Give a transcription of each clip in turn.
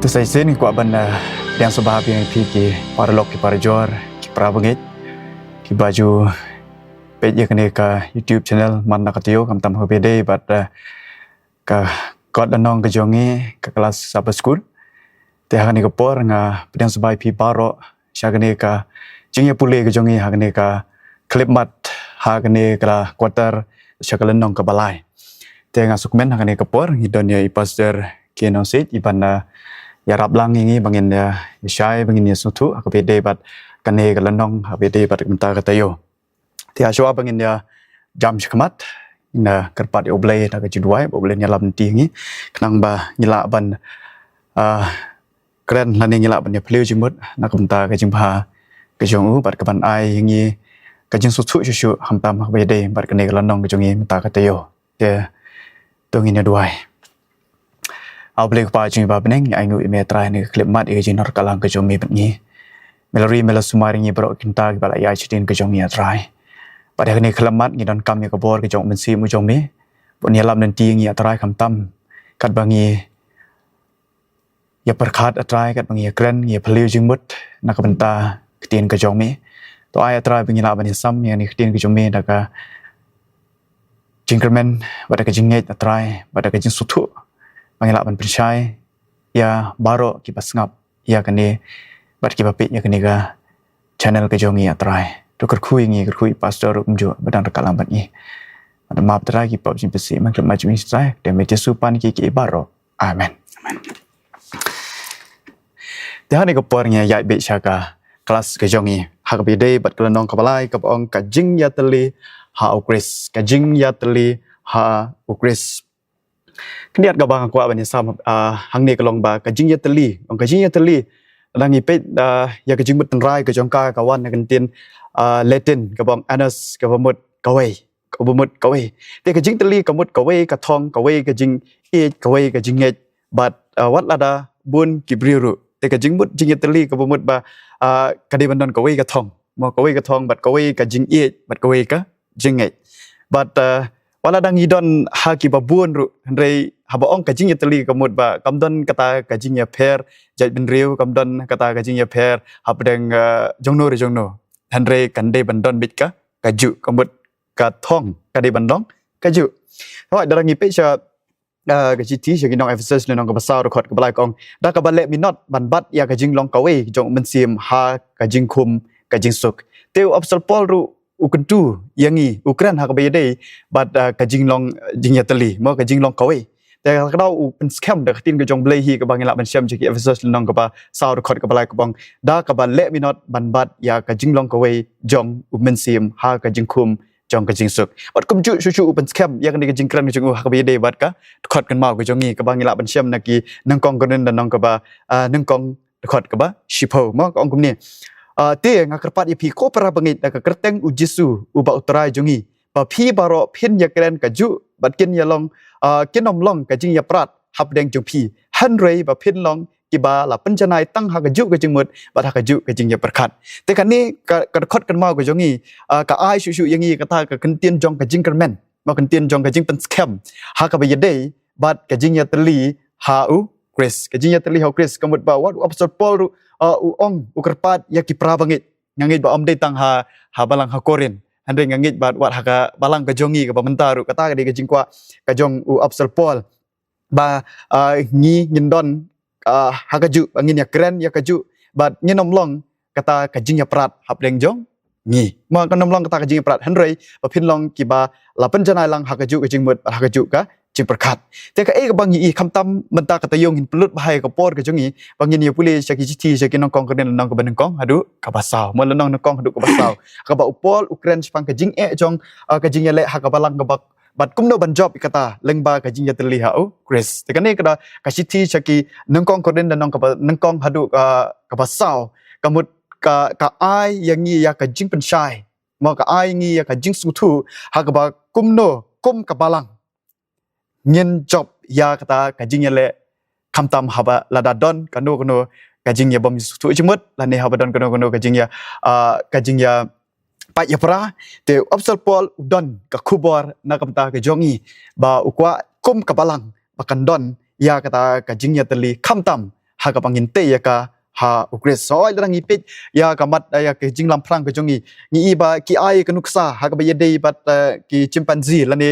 Saya sini kuat benda yang sebab yang ki para lok ki para jor ki para bangit ki baju page kene ka YouTube channel mana katio kam tam hobede but ka god danong ke jongi ka kelas sapa school te ha ni ko por nga pedang sebai pi baro sya kene ka jingya pule ke jongi ha kene ka clip mat ha kene ka quarter sya kalenong ka balai te nga sukmen ha kene ka por ngidon ya pastor ki no sit ibana ya rap lang ini bangin ya syai bangin ya sutu aku bede bat kane kalenong aku bede bat mentar katayo ti aswa bangin ya jam shkamat na kerpat oblay na kajudwai oblay nyalam tingi kenang ba nyila ban keren lani nyila ban ya pleu jimut na kumta ka jimpa ka jongu bat kaban ai ngi ka jing sutu shu hamtam aku bede bat kane kalenong ka jongi mentar katayo te tungin ya duaiเอาเปลือกปลาจึงบาปนั่งไอ้งูเมตรายในคลิปมัดเอจินอร์กลังกระจงมีแบบนี้เมลอรีเมลสุมาริงีบรอกินตากับยายชิดินกระจงมีอัตรายประเดี๋ยวนี้คลิปมัดงีดอนกำมีกระบอกระจงมันซีมุจงมีบนนี้ลำนันตีงีอัตรายคำตั้มกัดบางงีอย่าประคาดอัตรายกัดบางงีเกรนงีพลิ้วจึงมุดนักบันตากตีนกระจงมีตัวไอ้อัตรายบางงีลาบันนี้ซ้ำอย่างนี้ตีนกระจงมีนักจิงกระเมนบัดกระจิงเงยอัตรายบัดกระจิงสุทุPanggilak ban percaya ya baro kipas ngap ya kene bat kipapit ya kene ga channel ke jongi atrai to kerkhui pastor umjo badang rekalang bat ni ada map trai ki pop simpesi man klem majmi strai de meje supan ki baro amen dah ni ko pornya ya be syaka kelas ke jongi hak bide bat kelenong kapalai kapong kajing ya teli ha ukris kajing ya teli ha ukris Keniat gabang aku abang sama hang ni kelong ba kajing ya teli langi pet ya kajing mut tenrai ke jongka kawan nak kentin Latin kabang anus kabamut kawai te kajing teli kamut kawai katong kawai kajing e kawai kajing ngej but wat lada bun kibriru te kajing mut jing ya teli kabamut ba kadi bandon kawai katong mo kawai katong but kawai kajing e but kawai ka jing ngej but wala dang idon haki babun ru hendrai habaong kajing ya teli kamut ba kamdon kata kajing ya per jait bin riu kamdon kata kajing ya per habdeng jongno hendrai kande bandon bitka kaju kamut katong kade bandong kaju hoi darang ipe cha kajiti cha kinong emphasis nong ka basau record ka balai kong da ka balek minot banbat ya kajing long kawe jong mensim ha kajing kum kajing suk teu obsal pol ru ukentu yangi ukran hak bayade bad kajing long jingya teli mo kajing long kaweแต่ก็เราเป็นสแคมเด็กที่นก็จงเบลฮีกับบางอย่างละเป็นเชื่อมจากที่เอฟเฟอร์สลองกับซาวด์คอร์ดกับอะไรกับบางด้ากับเละมินอตบันบัดยากระจิงลองกับเวจงอุเมนซีมฮากระจิงคุมจงกระจิงสุกบัดกุมจุชูเป็นสแคมยังกันกระจิงกรันกระจิงฮักบายเดบัดกะคอร์ดกันมากกับจงงี้กับบางอย่างละเป็นเชื่อมนักกีนังกองกันนั่นนังกับนังกองคอร์ดกับชิพอมากองกุมนี่เตี้ยงากระปัดอีพีโคปราบังอิดกระเตงอุจิสูอุบะอุตรายจงงี้ปะพี่บารอเพี้ยนยาแกรนกระจุบัดกินยาลองกินนมลองกระจิงยาปราดฮับแดงจงพีฮันเรย์แบบเพี้ยนลองกิบาละปัญจนายตั้งหากระจุกระจิงหมดบัดหากระจุกระจิงยาประคัดแต่กันนี้กระคดกันมากกับจงงี้กับไอชูอย่างงี้กระทากับกันเตียนจงกระจิงกระแมนมากันเตียนจงกระจิงเป็นสแคมหากไปยัดได้บัดกระจิงยาตลีฮาอุคริสกระจิงยาตลีฮาคริสกำหนดบ่าวอับสอดปอลอุองอุกระปาดยากิปราบังอิดngangit ba om dei tang ha balang ha korin handre ngangit ba wat ha balang ka jongi ka bamentaru kata ka de ka jingkwa ka jong u apsal pol ba ngi ngindon ha ka ju ngin ya kren ya ka ju ba nginom long kata ka jing ya prat hap deng jong ngi ma ka nom long kata ka jing ya prat handre ba phin long ki ba la pen janai lang ha ka ju ka jing mut ha ka ju ka jing perkat te ka e ka bang yi kham tam menta ka tayong hin pelut bahai ka por ka jongi bangin ya pule saki jiti saki nong kong ka den nong ka ban kong hadu ka basau mo la nong kong hadu ka basau ka ba upol ukren spang ka jing e jong ka jing ya le ha ka balang ka bak bat kumno ban job ikata lengba ka jing ya teli ha o chris te ka ne ka jiti saki nong kong ka den nong ka nong kong hadu ka basau ka mut ka ai yang ngi ya ka jing pen shai mo ka ai ngi ya ka jing su thu ha ka ba kumno kum ka balang ngin job ya kata kajing ya le kamtam haba lada don kano kajing ya bom tu jemut lane haba don kano kajing ya pa ya pra te obsal pol don ka kubor na kamta ka jongi ba ukwa kum ka balang bakan don ya kata kajing ya teli kamtam hak pangin te ya ka ha ukres soi lang ipit ya kamat ya ke jing lam prang ke jongi ni iba ki ai ke nuksa hak ba yede bat ki chimpanzee lane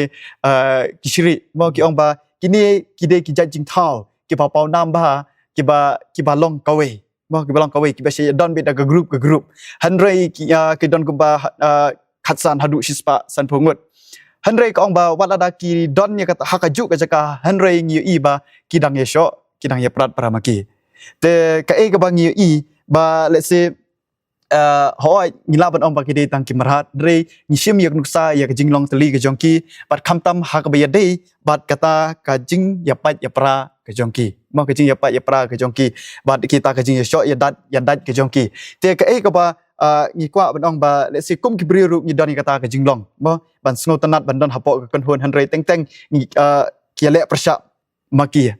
ki shiri mo ki ong ba kini kide ki jajing thau ki pa pau nam ba ki ba long kawe mo ki ba long kawe ki ba she don bit ke group hanrei ki don ku ba khatsan hadu shispa san phongut hanrei ka ong ba wala da ki don ya kata hakaju ka jaka hanrei ngi iba ki dang ye sho ki dang ye prat paramaki te ka ka bang i ba let's say hoi ngila ban om ba ki de tang ki marhat re ni shim yak nuksa ya ka jinglong tali ka jongki bat khamtam ha ka ba de bat kata ka jing ya pat ya pra ka jongki mo ka jing ya pat ya pra ka jongki bat kita ka jing ya sho ya dat ka jongki te ka ba ni kwa ban ong ba let's say kum ki bri ru ni don ni kata ka jinglong mo ban sngo tanat ban don hapo ka kon hon han re teng ni ki le prasha maki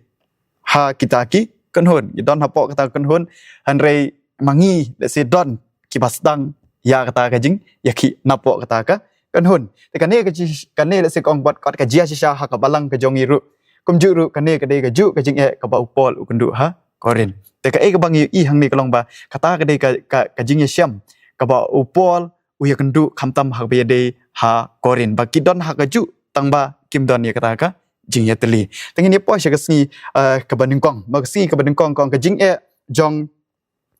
ha kita ki kan hon don hapo kata kan hon hanrei mangi let's say don ki basdang ya kata ka jing ya ki napo kata ka kan hon te kan ne let's say kong bot kot ka jia sha ha ka balang ka jongi ru kum ju ru kan ne ka de ka ju ka jing e ka ba upol ukundu ha korin te ka bang i hang ni ka long ba kata ka de ka jing ya syam ka ba upol u ya kundu khamtam ha be de ha korin ba ki don ha ka ju tang ba kim don ya kata ka jing ya teli tengin ni po sha kasni ka baning kong magsi ka baning kong ka jing e jong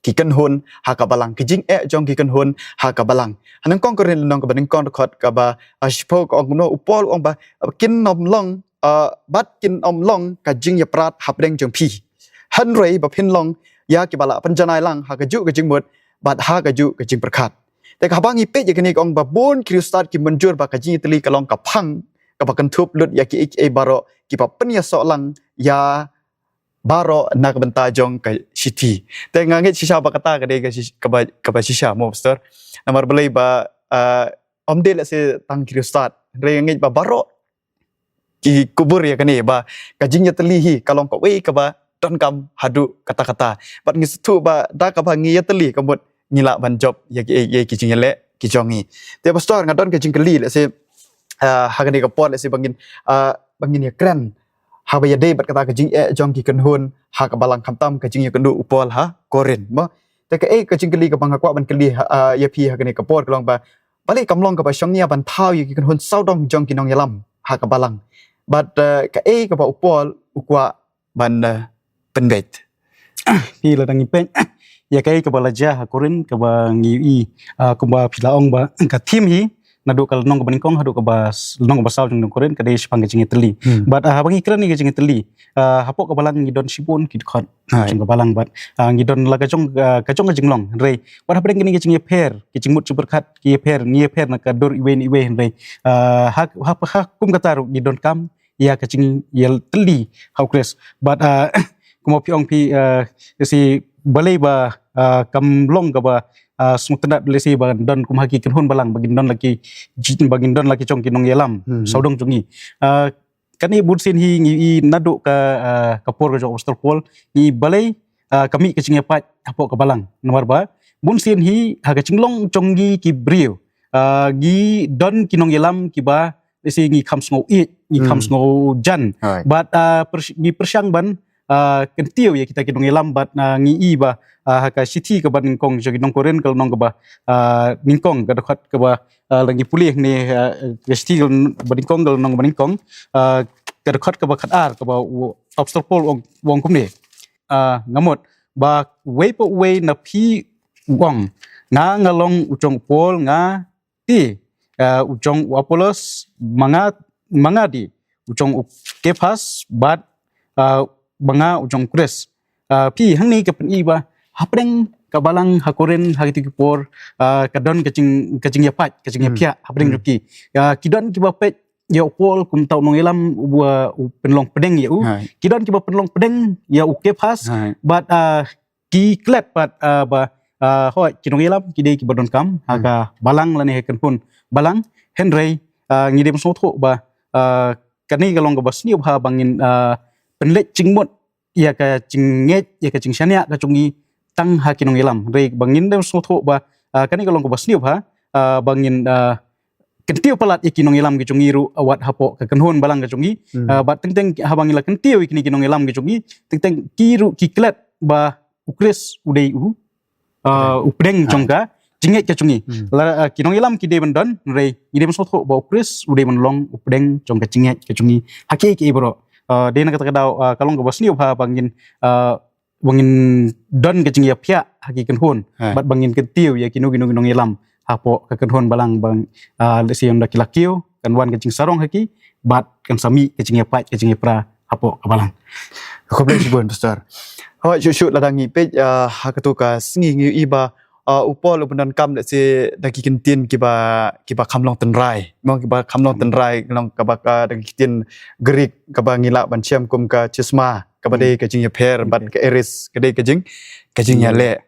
ki kan hon ha ka balang ki jing e jong ki kan hon ha ka balang hanang kong ko ren nong ka baning kong khot ka ba shpo ko ong no upol ong ba kin nom long bat kin om long ka jing ya prat hap deng jong pi han rei ba phin long ya ki bala panjanai lang ha ka ju ka jing mut bat ha ka ju ka jing prakhat te ka bangi pe je kini ong ba bon kristat ki manjur ba ka jing teli ka long ka phang ka ba kan thup lut ya ki e baro ki pa penya so lang ya baro nak benta jong ka city te ngangit shisha ba kata ka de ka ba shisha mo pastor namar belai ba om de la se tang kristat re ngit ba baro ki kubur ya kani ba ka jing ya teli hi kalong ka we ka ba don kam hadu kata-kata bat ngi stu ba da ka ba ngi ya teli ka mut ngila ban job ya ki jing le ki jongi te pastor ngadon ka jing keli la se hagani ka pot le se bangin ya kran ha ba ya de bat kata ka jing e jong ki kan hun ha ka balang khamtam ka jing ya kandu upol ha korin mo te ka jing keli ka bang kwa ban keli ya pi hagani ka pot klong ba balik kamlong ka ba shong nia ban thau ya ki kan hun saudong jong ki nong yalam ha ka balang bat ka ba upol ukwa ban penbet pi la dang pen ya kai ka balaja ha korin ka ba ngi ka ba pilaong ba ka tim hi nadu kal nong ka baning kong hadu ka bas nong basau jong korin ka de sipang jing teli but bangi kran ni jing teli hapok ka balang ngi don sipun ki khot jong ka balang but ngi don la ka jong ka jing long re wat ha breng ni jing per ki jing mut super khat ki per ni per na ka dor iwe re ha kum ka taru ngi don kam ya ka jing yel teli how kres but kumo pi ong pi si balai ba kamlong ka ba smutanat lesi ba don kum haki kan hon balang bagin don laki chong kinong yelam saudong jungi kani bursin hi ngi nadu ka kapor ka jong pol ni balai kami ka chinge pat apo ka balang nomor ba bunsin hi ha ka chinglong chonggi ki brio gi don kinong yelam ki ba lesi ngi kham sngo i ngi kham sngo jan but gi persyang ban kentiu ya kita kidong lambat ngi i ba ka city ka ban kong jogi nong koren kal nong ka ba ningkong ka dekat ka ba lagi pulih ni city ban kong kal nong ban kong ka dekat ka ba khatar ka ba obstacle pol wong kum ni ngamot ba way na pi wong nga ngalong uchong pol nga ti uchong apolos manga di uchong kepas bat banga ujong kres pi hangni ka pen iba hapreng ka balang hakoren hagiti por kadon kacing yapat kacing yapia hapreng ruki kidon ki bapet ya pol kum tau nong elam penlong pedeng ya kidon ki penlong pedeng ya kepas but ki klet but ba hoi kinong elam kide ki badon kam haga balang lani heken pun balang henry ngidem sotho ba kani galong ka basni ba bangin penlet cingmut ya ka cinget ya ka cingsyania ka cungi tang ha kinong ilam re bangin dem sotho ba kani kalong ko basniu ha bangin kentiu palat ya kinong ilam ki cungi ru awat hapo ka kenhon balang ka cungi bat teng ha bangila kentiu ikini kinong ilam ki cungi teng kiru ki klet ba ukris udai updeng jongka jinget ke chungi la kinong ilam ki de bandon re ide masot ba ukris udai manlong updeng jongka jinget ke chungi haki ki bro de na kata kadau kalong ka basni ba bangin bangin don ke jingi pia haki kan hon bat bangin ke tiu ya kinong ilam hapo ka kan hon balang bang lesiam da kilakiu kan wan ke jing sarong haki bat kan sami ke jingi pat ke jingi pra hapo ka balang ko blek bon pastor hawa shushu ladangi pe hakatu ka singi ngi iba upol upan kam le se daki kintin kiba kamlong tenrai mong kiba kamlong tenrai long kaba ka daki kintin gerik kaba ngila ban chiam kum ka chisma kaba de ka jing per bat ka eris ka de ka jing ya le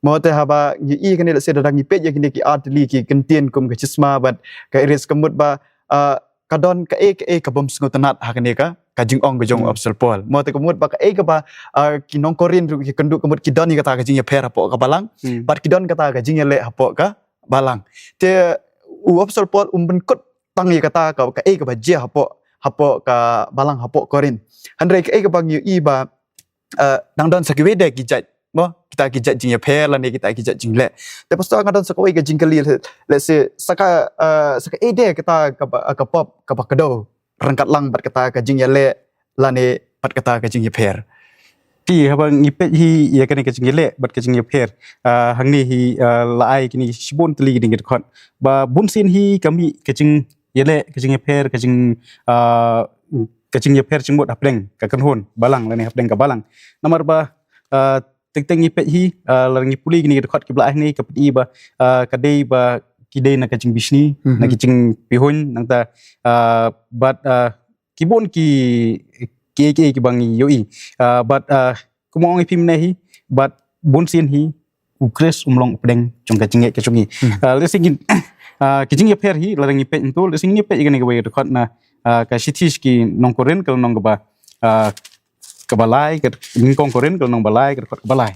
mo te haba ngi i kan le se dadangi pe ya kini ki artli ki kintin kum ka chisma bat ka eris kemut ba kadon ka ka bom sngotanat hakane ka kajing ong gejong obsel pol mo te kemut ba ka ba kinong korin ru ki kenduk kemut kidon ni kata kajing ya per hapo ka balang bat kidon kata kajing ya le hapo ka balang te obsel pol benkut tang ya kata ka ba je hapo ka balang hapo korin andre ka bang yu i ba dang don sakiwede ki jat mo kita kijat jing ya per la ni kita kijat jing le te pastor ngadon sakoi ka jing kali le se saka ide kita ka pop ka bakado rangkat lang bat kata ka jing ya le la ni bat kata ka jing ya per ti habang ipet hi ya kan ka jing le bat ka jing ya per hang ni hi la ai kini sibon teli ding khot ba bun sin hi kami ka jing ya le ka jing ya per ka jing ya per jing mot apdeng ka kan hon balang la ni apdeng ka balang nomor ba teng ipet hi larang puli gini khot ki blah ni ka peti ba kadai ba kidai na kacing bisni na kicing pihun nang ta but kibon ki bangi yoi but kumong ipim na hi but bonsin hi ukres umlong pedeng jong kacing ke chungi lesingin kicing per hi larang ipet tu lesing ni pet gani ga khot na ka sitish ki nong koren kal nong ba kabalai ke ngkong koren kal nong balai ke khot balai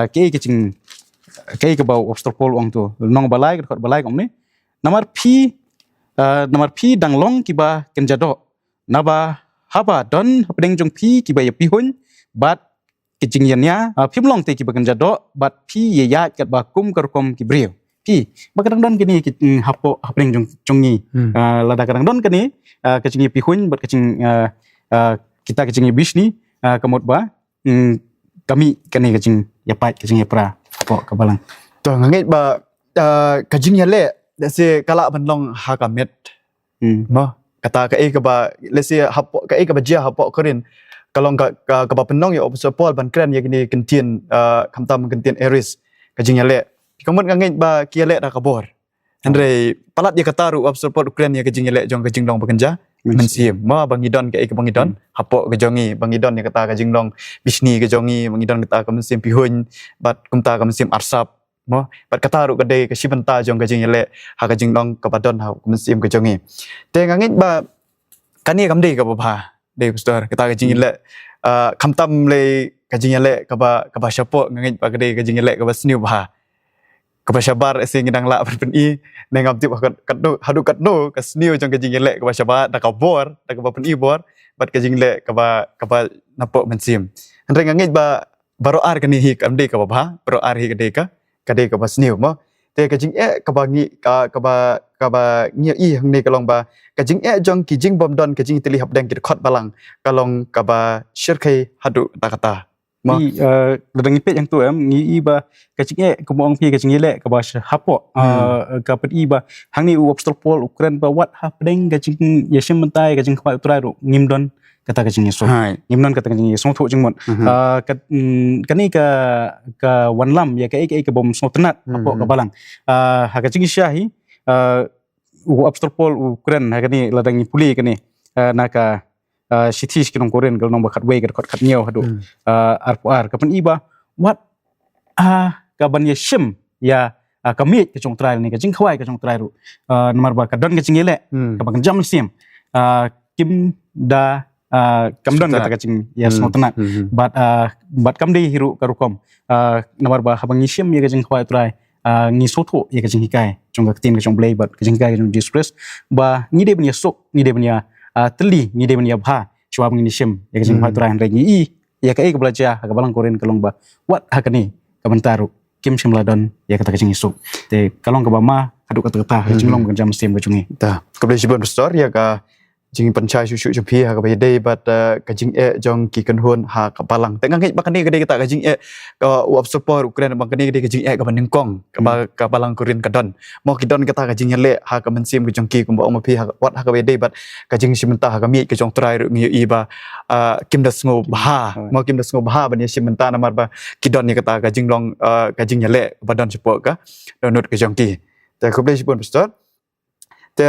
kicing kai ke bau obstacle wang tu nong balai ke khot balai kom ni namar phi dang long ki ba kenjado naba haba don pedeng jong phi ki ba ya pihun bat kicing yanya phim long te ki ba kenjado bat phi ye ya kat ba kum kar kom ki breu phi ba kadang don kini hapo pedeng jong chongi lada kadang don kini kicing pihun bat kicing kita kicing bisni kamot ba kami kani kicing ya pai kicing ya pra hapo kabalang to nganget ba kajing ya le se kala banlong ha kamet mo kata ka ba le se hapo ka ba je hapo korin kalong ka ba penong ya obso pol ban kran ya gini kentien kamtam kentien eris kajing ya le kamot nganget ba kia le da kabor andre palat ya kataru obso pol kran ya kajing ya le jong kajing long bekenja mensim ma bangidon ke bangidon hapo kejongi bangidon ni kata kajinglong bisni kejongi bangidon kata ka mensim pihun bat kumta ka mensim arsap mo bat kata ru kedai ke sibenta jong kajing le ha kajinglong ka badon ha mensim kejongi te ngangit ba kani kamdei ka ba de pastor kata kajing le kamtam le kajing le ka ba syapo ngangit ba kedai kajing le ka ba sniu ba ka sabar sing ngidang la pen nengam tip kadno hadu kadno ka sniu jong kajing le ka sabar da ka bor da ka pen bor bat kajing le ka ba napo mensim andre ngangit ba baro ar kani hi kamde ka ba baro ar hi kade ka ba sniu mo te kajing ka ba ngi ka ba ngi i hang ne kalong ba kajing jong kijing bom don kajing tili hap dang ki khot balang kalong ka ba shirkai hadu ta kata Ni ladang ipet yang tu ngi iba kacing kumong pi kacing le ka ba hapo ka pet iba hang ni obstacle pol ukran ba wat hapdeng kacing yesem mentai kacing khwa utrai ru ngimdon kata kacing yeso ngimdon kata kacing yeso thu jingmon kani ka wanlam ya ka bom so tenat hapo ka balang ha kacing syahi obstacle pol ukran ha kani ladang puli kani naka sitish kinong koren kalau nong bakat way kat nyau hadu arpuar kapan iba wat kaban ya shim ya kami kecong trai ni kecing khawai kecong trai ru nomor ba kadon kecing ele kaban jam sim kim da kamdon kata kecing ya semua tenat bat kamdi hiru karukom nomor ba habang shim ya kecing khawai trai ngi soto ya kecing hikai cong ketin kecong blay bat kecing hikai kecong dispress ba ngide benya sok ngide benya teli ni dia punya bah cuam ni sim ya kecing phai turai ngi ya kai ka belajar ka balang koren kalong ba wat hakani ka bentaru kim simladon ya kata kajing isu te kalong ka ba ma haduk kata jinglong ka jam sim ka jungi ta ka boleh sebut besar ya ka jing pencai susu jumpi ha ka bayade bat ka jing jong ki kan hun ha ka balang tengah ngai bakani ka kita ka jing ka uap support Ukraine bakani ka jing ka banding kong ka balang Korean ka don mo ki don kata ka jing le ha ka mensim ka jong ki ko ma pi ha wat ha ka bayade bat ka jing simenta ha ka mi ka jong trai ru ngi i ba kim das ngo ba mo kim das ngo ba ban ya simenta namar ba ki don ni kata ka jing long ka jing le ba don support ka donut ka jong ki ta ko boleh sebut besar te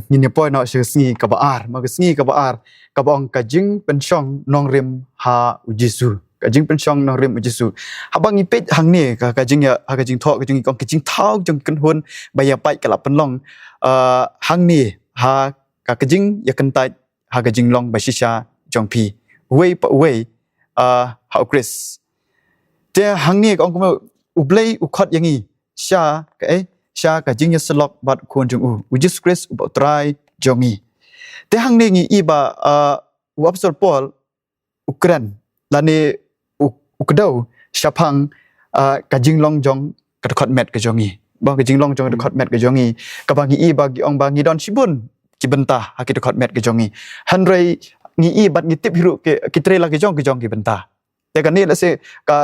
ngin poi no sengi ka baar ma sengi ka baar ka bong ka jing pensyong nong rim ha ujisu ka jing pensyong nong rim ujisu habang ipet hang ni ka jing ya ka jing thok ka jing kong ka jing thau jong kan hun baya pai ka la penlong hang ni ha ka jing ya kan tai ha ka jing long ba shisha jong pi wei pa wei ha Chris te hang ni ka ong ko ublei u khot yang ni sha ka sha ka jing ya selok bat kun jong ujis Chris about try jongi te hang ni ngi iba wapsol Paul Ukraine lani ukdau shapang ka jing long jong ka khot met ka jongi ba ka jing long jong ka khot met ka jongi ka bangi iba gi ong bangi don sibun ki bentah ha ki khot met ka jongi hanrei ngi i bat ngi tip hiru ke kitre la ka jong ki bentah te kan ni la se ka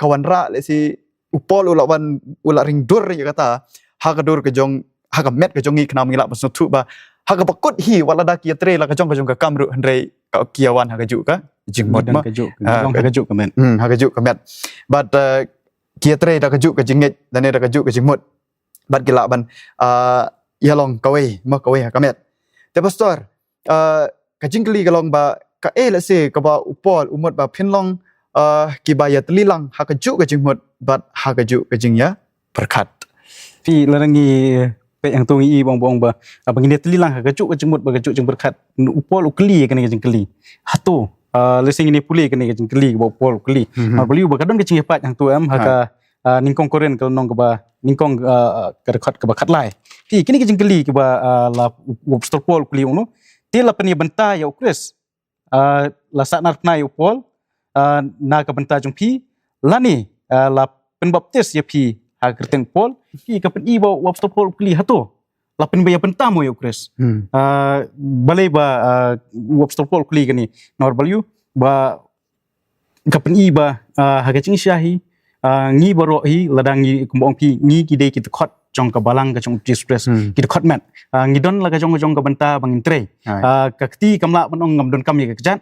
kawan ra la si upol ulawan ula ring dur ya kata ha ka dur ke jong ha ka met ke jongi kna mila pasno tu ba ha ka pakut hi wala da ki tre la ka jong ka kamru handrei ka kiawan ha ka ju ka jing mod ma ka juk ka men ha ka ju ka met but ki tre da ka ju ka jingit dan da ka ju ka jing mod bat gila ban yalong kawai ma kawai ha ka met te pastor ka jingli ka long ba ka la se ka ba upol umot ba phinlong ki ba ya tlilang ha ka ju ka jing mod bat ha ka ju ka jing ya berkat pi larangi pe yang tu i bong ba abang ni telilang ka juk jemut ba juk jeng berkat upol ukli kan jeng keli hatu lesing ni puli kan jeng keli ba upol ukli beliau ba kadon ke jeng pat yang tu ha ka ningkong koren kalau nong ke ba ningkong ka dekat ke ba khat lai pi kini ke jeng keli ke ba la upstol pol ukli unu ti la pen benta ya Chris la sat nar na upol na ka benta jong pi lani la pen baptis ya pi ha kerten pol ki ka pen i ba wapsto pol kli hato la pen baya pentamo yo Chris balai ba wapsto pol kli gani nor balyu ba ka pen i ba ha ka ching shahi ngi baro hi ladang ngi kumbong pi ngi ki de ki khot jong ka balang ka jong express ki khot met ngi don la ka jong ka benta bang tre ka kti kamla manong ngam don kam ya ka jat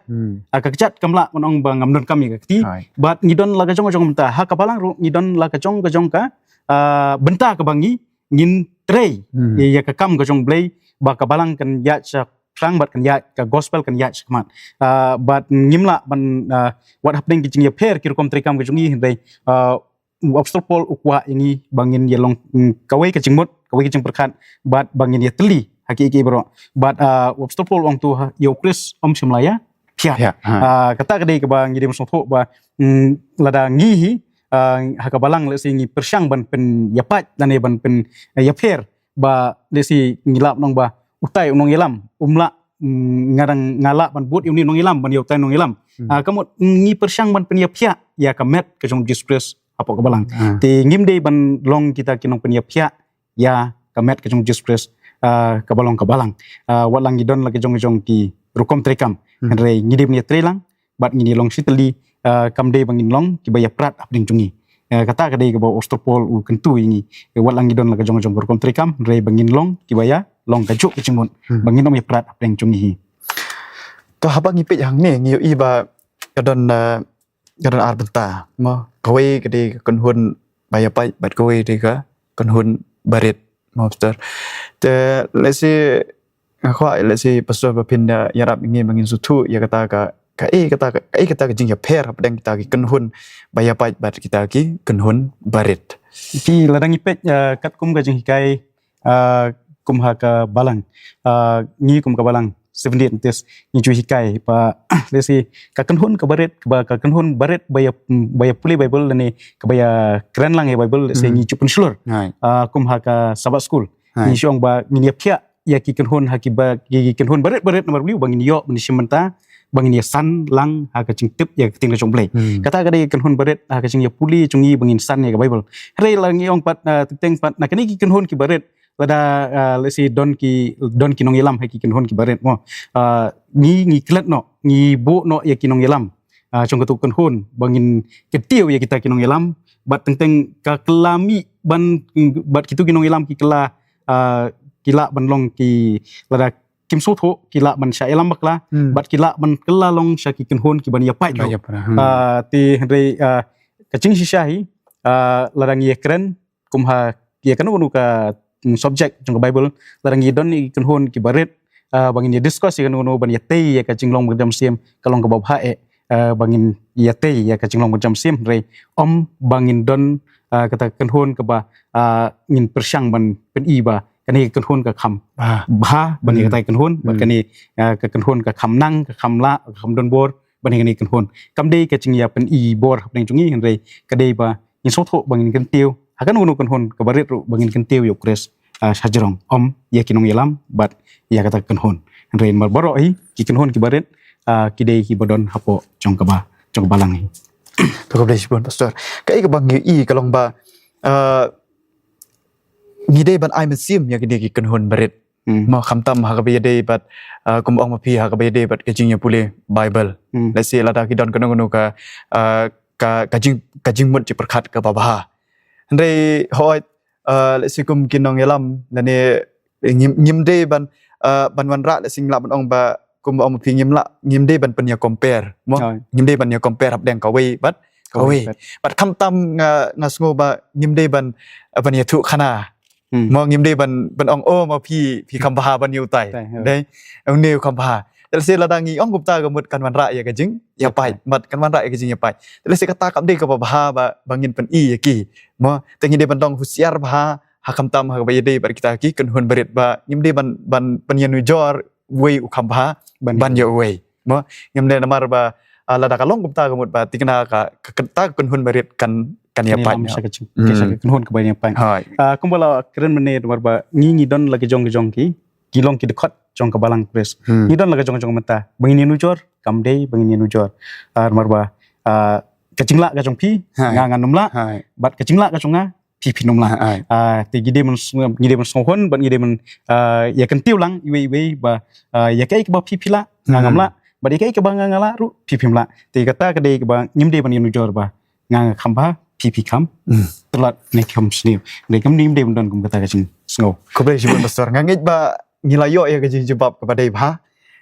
ka jat kamla manong bang ngam don kam ya ka kti bat ngi don la ka jong benta ha ka balang ru ngi don la ka jong ka benta ke bangi ngin trei ya ka kam ka jong blei ba ka balang kan ya cha sang bat kan ya ka gospel kan ya chmat bat ngimla ban what happening ki jing ya per ki kom trikam ka jongi dei obstacle pol ukwa ini bangin ya long kawai ka jingmut kawai ka jing perkat bat bangin ya teli hakiki bro bat obstacle pol ong tu yo Chris om simlaya pia kata ka dei ka bang ngidim so tho ba lada ngi haka balang le singi persyang ban pen yapat dan ban pen yaper ba le si ngilap nong ba utai nong ilam umla ngarang ngala ban but ini nong ilam ban utai nong ilam kamu ngi persyang ban pen yapia ya kamet ke jong express apa ka balang ti ngim dei ban long kita kinong pen yapia ya kamet ke jong express ka balang walang gidon lagi jong ki rukom trekam re ngidim ni trelang bat ngini long siteli kam dei bangin long ki baya prat apding jungi kata ka dei ka ba ostopol u kentu ini walang idon la ka jong berkom trikam rei bangin long ki baya long ka juk cimun bangin om ya prat apding jungi to habang ipit hang ni ngi i ba kadon ar benta mo kawai ka dei kon hun baya pai bat kawai dei ka kon hun barit mobster te lesi khwa lesi pastor bapinda yarap ngi bangin sutu ya kata ka kita ke jing ya per padang kita ki kenhun baya pai bat kita ki kenhun barit pi ladang ipet kat kum ka jing hikai kum ha ka balang ngi kum ka balang 78 tes ngi ju hikai pa lesi ka kenhun ka barit ka kenhun barit baya puli bible ni ka baya keren lang ya bible lesi ngi ju penslur kum ha ka sabat school ni siong ba ngi pia ya ki kenhon hakiba ki kenhon baret nomor beliau bangin yo bani simenta bangin ya san lang ha ka cing tip ya ting la jong play kata kada kenhon baret ha ka cing ya puli cungi bangin san ya ka bible re lang ong pat teng pat na kani ki kenhon ki baret lada lesi don ki nong yelam ha ki kenhon ki baret mo ni klet no ni bo no ya ki nong yelam trong ketuk kenhon bangin ketiu ya kita ki nong yelam bat teng ka kelami ban bat kitu ki nong yelam ki kela kila ban long ki lada kim so tho kila ban sha elam bakla bat kila ban kela long sha ki kenhon ki ban ya pai ti henry kacing shishahi larang ye kren kumha ye kanu ka subject trong bible larang ye don ni kenhon ki baret bangin ye discuss ye kanu ban ye tei ye kacing long jam sim kalong ka babha bangin ye tei ye kacing long jam sim re bangin don kata kenhon ka ba ngin persyang ban pen i ba kani kenhon ka kham ba bani kata kenhon ba kani ka kenhon ka kham nang ka kham la kham don bor bani kani kenhon kam dei ka ching ya pen i bor ning chungi henre ka dei ba ni so tho bangin kan tiu hakan unu kenhon ka barit ru bangin kan tiu yo kres sajrong ya kinong yelam bat ya kata kenhon henre mar boro hi ki kenhon ki barit ki dei ki bodon hapo chong ka ba chong balang hi to ko bless bon pastor kai ka bang i kalong ba ngide ban ai mesim ya gede ki kenhon baret ma khamtam ha ka be de bat kum ong ma phi ha ka be de bat ke jing ya pule bible let's say lada ki don kono ka ka jing mut ci perkhat ka baba ndai hoi let's say kum kinong yalam lane ngim de ban wan ra let's sing la ban ong ba kum ong ma phi ngim de ban pen ya compare mo ngim de ban ya compare hab deng ka we bat bat khamtam ngasngo ba ngim de ban ya thu khana mo ngim de ban ong ma phi khampa ban yu tai dei ong neu khampa terus la dangi ong gupta ga mut kan wan ra ya ka jing ya pai mat kan wan ra ya ka jing ya pai terus kata kam de ka ba bangin pen i ya ki mo tengi de ban dong husiar ba ha khamtam ha ba de bar kita ki kan hun berit ba ngim de ban penyen jor we u khampa ban ya we mo ngim de namar ba la da ka long gupta ga mut ba tikna ka kata kan hun berit kan ya pai kan hon ka bai ya pai kumbala keren mene mar ba ngi don lagi jong ki kilong ki dekat jong ka balang pres ni don lagi jong mata bangin nu jor kam dei bangin nu jor mar ba kacingla ka jong pi nga numla bat kacingla ka jonga pi numla ti gide man sohon ban gide man ya kan tiulang iwe ba ya kai ka ba pi la nga ngamla ba dei kai ka ba nga ngala ru pi mla ti kata ka dei ka ba ngim de ban nu jor ba nga khamba pi kam telat nek kam sniu de kam nim de don kum kata ka sing snow ko ble jibun besar ngangit ba ngilayo ya ka jing jebab kepada ba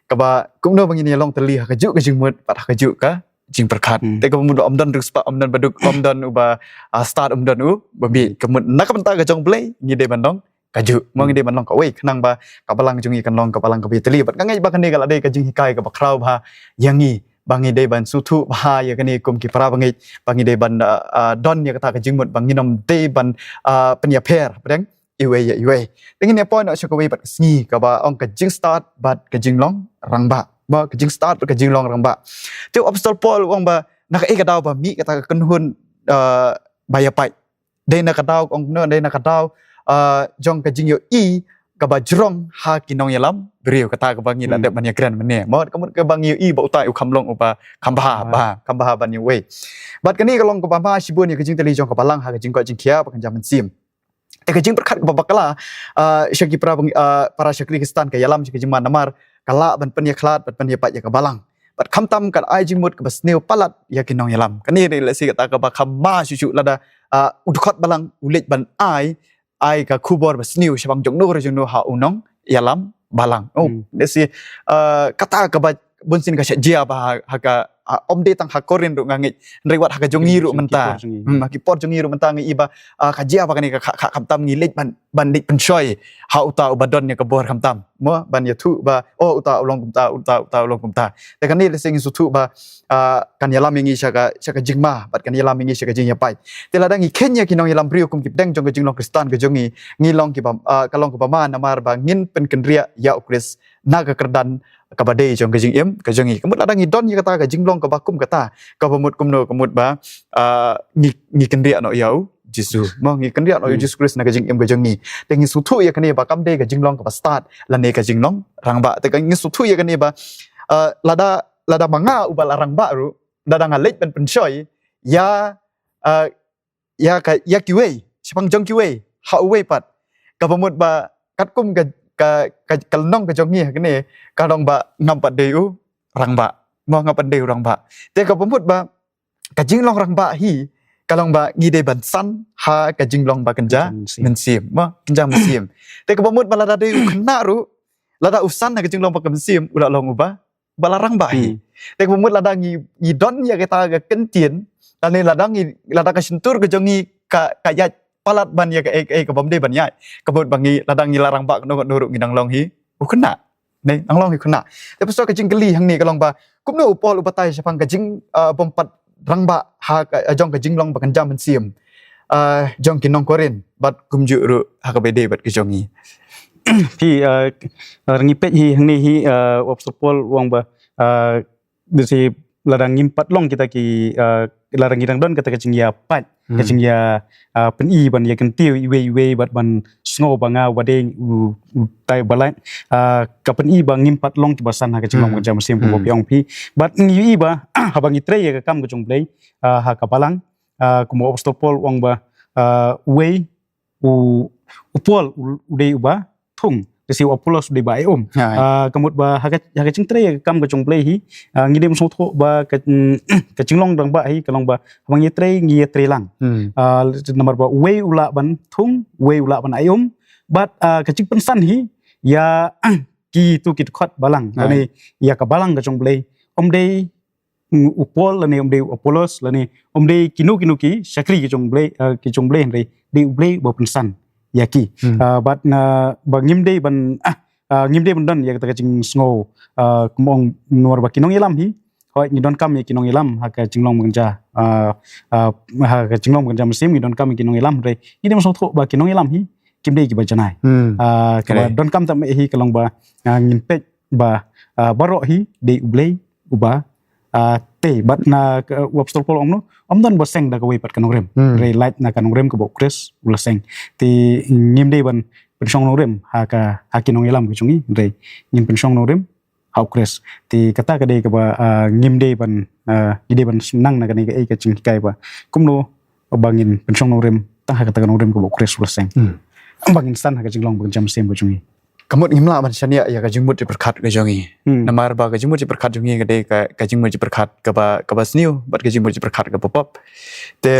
ka ba kum no bangin long teli ka ju ka jing mut pat ka ju ka jing perkhat te ka mud om don ruspa om don baduk om don uba start om don u babi ka mut nak menta ka jong play ngi de bandong ka ju mo ngi de bandong ka we khnang ba ka balang jungi kan long ka balang ka bi teli bat ngangit ba kan de ka la de ka jing hikai ka ba kraw ba yangi bangi de ban sutu ba ya kani kum ki para bangi de ban don ya kata ka jing mut bangi nom de ban penya per padang iwe dengan ni point nak cakap bat sni ka ba ong ka jing start bat ka jing long rang ba ka jing start ka jing long rang ba tu apostol paul ong ba nak ka daw ba mi kata ka kenhun ba ya pai de nak ka daw ong no de nak ka daw jong ka jing yo i ka ba jrong ha kinong yalam beriu kata ka bangi la de ban ya kran mene mo ka bangi i ba utai u khamlong upa khamba ban you we bat kani ka long ka ba sibun ya ka jing teli jong ka balang ha ka jing ko jing kia ba kan jaman sim te ka jing perkhat ka babakala syaki para syakri Kristen ka yalam syaki jing manamar kala ban pen ya khlat ban pen ya pat ya ka balang bat khamtam kan ai jing mut ka basneu palat ya kinong yalam kani re le si kata ka ba khamba susu lada udkhot balang ulit ban ai ka kubor basniu syabang jong no ha unong yalam balang desi kata ka ba bunsin ka jia ba ha ka om de tang hakorin ru ngangit rewat ha ka jongi ru menta ki por jongi ru menta ngi iba ka jia ba kani ka khamtam ngi lej ban dik penchoi ha uta ubadon ya ka bor khamtam mo ban ya thu ba uta ulong kumta te kani le sing su thu ba kan yalam ngi syaka jingma bat kan yalam ngi syaka jing ya pai te la dang i kenya ki nong yalam brio kum ki deng jong ka jing long Kristen ka jongi ngi long ki ba ka long ka ma namar ba ngin pen kendria ya ukris naga kerdan kabade jong ka jing em ka jongi kemut la dang i don ya kata ka jing long ka bakum kata ka pemut kumno kemut ba ngi kendria no yau Jesu mo ngi kan riat o Jesus Christ na ka jing em ka jong ni te ngi su thu ya kan ba kam de ka jing long ka ba start la ne ka jing long rang ba te ka ngi su thu ya kan ba lada manga ubal arang ba ru lada ngalet ben pensoy ya ya kiwe sipang jong kiwe ha we pat ka pamut ba kat kum ka nong ka jong ni kan ne ka dong ba ngam pat deu rang ba mo ngam pat deu rang ba te ka pamut ba ka jing long rang ba hi kalong ba ngide ban san ha ka jing long ba kanja men sim ma kanja men sim te ka pamut ba lada deu khna ru lada usan na ka jing long ba kan sim ula long ba balarang ba hi te ka pamut lada ngi don ya kita ga kentien tane lada ka sentur ka jongi ka ya palat ban ya ka bomde ban ya ka bot bangi lada ngi larang ba no nuru ngi nang long hi khna nei nang long hi khna te pasal ka jing geli hang ni ka long ba kum no upol upatai sapang ka jing bompat rang ba ha jong ka jing long ba kan jam sim jong kinong koren bat kum ju ru ha ka bede bat ka jongi พี่rangi pet hi hang ni hi obstopol wang ba desi ladang ngimpat long kita ki ladang ngidang don kata kacing ya pat kacing ya pen i ban ya kentiu iwe bat ban sngo banga wadeng tai balai ka pen i bang ngimpat long ki basan ha kacing long jam sim ko piong pi bat ngi i ba habang itre ya ka kam ko jong play ha ka palang ko obstopol wang ba we upol udei uba thung desi apolos de ba om kamut ba ha cingtre kam ka chong play hi ngidem so tho ba ka cinglong dang ba hi kalong ba bang yetre ngi yetre lang nomor ba we ula ban thung we ula ban om bat ka cing pensan hi ya ki tu kit khot balang ni ya ka balang ka chong play om de upol la ne om de apolos la ne om de kinu ki sakri ki chong play re de play ba pensan yaki but bangim day ban ngim day ban don ya kata cing snow kumong nuar ba kinong ilam hi hoi ngidon kam ya kinong ilam ha ka cinglong mengja ha ka cinglong mengja mesim ngidon kam kinong ilam re ini masuk tho ba kinong ilam hi kim day ki ba janai ka don kam tam hi kalong ba ngin pet ba baro hi de ublei uba te bat na wapstol pol ong no om don ba seng da ka we pat kanong rem re light na kanong rem ko bo kres ula seng ti ngim de ban pensiong no rem ha kinong ilam ko chungi re ngim pensiong no rem ha kres ti kata ka de ka ba ngim de ban ide ban nang na ka ni ka ching kai ba kumno bangin pensiong no rem ta ha kata kanong rem ko bo kres ula seng bangin san ha ka jinglong bang jam sem bo chungi kamut ngimla ban shania ya ka jingmut di perkat ka jongi namar ba ka jingmut di perkat jongi ka de ka jingmut di perkat ka ba sniu bat ka jingmut di perkat ka pop te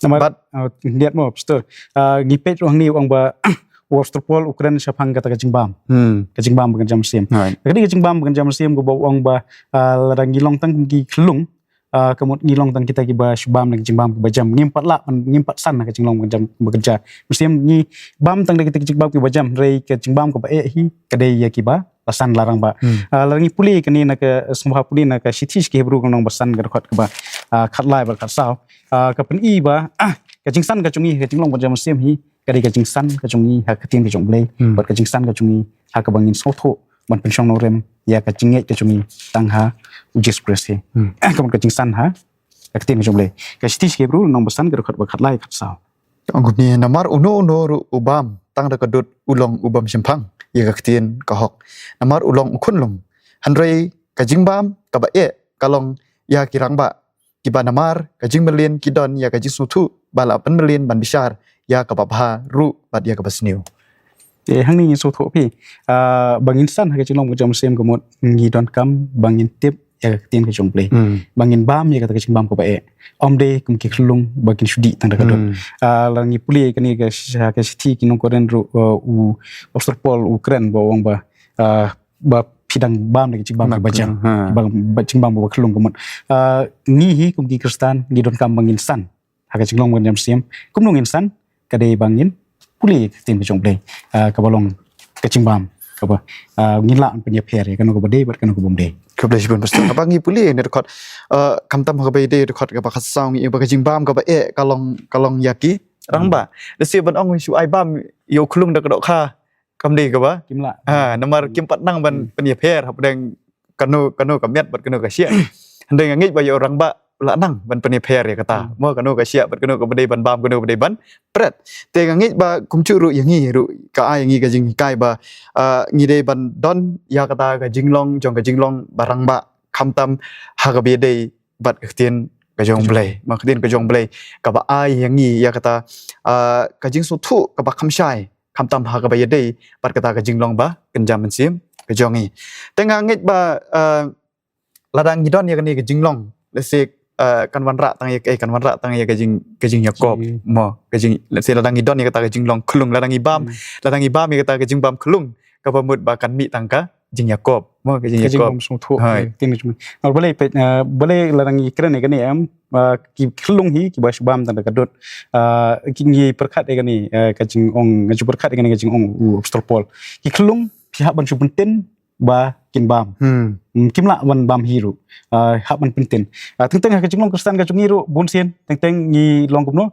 namar lihat mo pastor ngipet wang ni wang ba wastropol ukran sapang kata ka jingbam ban jam sem kadi ka jingbam ban jam sem ko ba wang ba ladang ngilong tang ki klung kamut ngilong tan kita ki ba shubam nak jingbam ba jam ngimpat san ka jinglong ba jam bekerja musim ni bam tang kita jingbam ki ba jam rei ka jingbam ko ba hi kadai ya ki ba lasan larang ba larang puli kani nak semua puli nak sitis ki hebru nong basan ga khot ba khat lai ba khat sao ka pen i ba ka jingsan ka chungi ka jinglong ba jam musim hi kadai ka jingsan ka chungi ha ka tin ka jong blei ba ka jingsan ka chungi ha ka bangin so tho ban pensiong no rem ya ka jinget ka chungi tang ha Jesus Christ kamu ka jingsan ha ka tin ka jong blei ka sitis ki hebru nong basan ga khot ba khat lai khat sao anggut ni namar uno ru ubam tang da kadut ulong ubam simpang ya ka tin ka hok namar ulong ukun long hanrei ka jingbam ka ba kalong ya kirang ba ki ba namar ka jing melien ki don ya ka jisu thu bala pen melien ban bishar ya ka ba bha ru bat ya ka basniu hang ni so tho pi bangin san ha ka jinglong jam sem ko mot ngi don kam bangin tip ya ka tin ka jong play bangin bam ya ka ka jingbam ko ba om de kum ki khulung bagin sudi tang da kadon langi puli kani ka sithi ki nong koren ru obstropol ukran ba wong ba pidang bam de jingbam ba jam bang jingbam ba khulung ko mot ni hi kum ki kristan ngi don kam bangin san ha ka jinglong jam sem kum nong insan ka de bangin puli tin ka jong play ka balong ka jingbam ka ba ngila penya pher ya kan ko ba de bat kan ko bom de ka blai bun pastor ka bangi puli ne rekod kam tam ka be de rekod ka ba khasang i ba ka jingbam ka ba kalong yaki rang ba de si ban ong su ai bam yo khulung da ka do kha kam de ka ba kimla namar kim pat nang ban penya pher hab deng kanu ka met bat kanu ka sia handeng ngi ba yo rang ba ละนังban penipher ya kata mo kanu ka sia bat kanu ka bedai ban bam kanu bedai ban pret te ka ngi ba kum chu ru yang ngi ru ka ai ngi ka jing kai ba ngi dei ban don ya kata ka jinglong jong ka jinglong barang ba kham tam ha ka be dei bat ktien ka jong blai ma ktien ka jong blai ka ba ai yang ngi ya kata ka jing su thu ka ba kham shai kham tam ha ka ba ye dei bat kata ka jinglong ba kenjam sim ka jong ngi te nga ngi ba ladang ngidon ya kani ke jinglong lesik kan wanra tang ya kan wanra tang ya ke jing yakob mo ke jing lesik ladang ngidon ya kata ke jinglong klung ladang ibam ya kata ke jingbam klung ka pamut ba kan mi tang ka jing yakob mo ke jing yakob sung thu tin cuma nol boleh ladang ikran ni kani am ki klung hi ki bas bam tanda kadot ki ngi perkat kani ka jing ong ngaju perkat kani ka jing ong obstropol ki klung pihak ban subenten ba kin bam kimla wan bam hiru hak man penting teng ha kajing long kristan kajung hiru bunsin teng ngi long kumno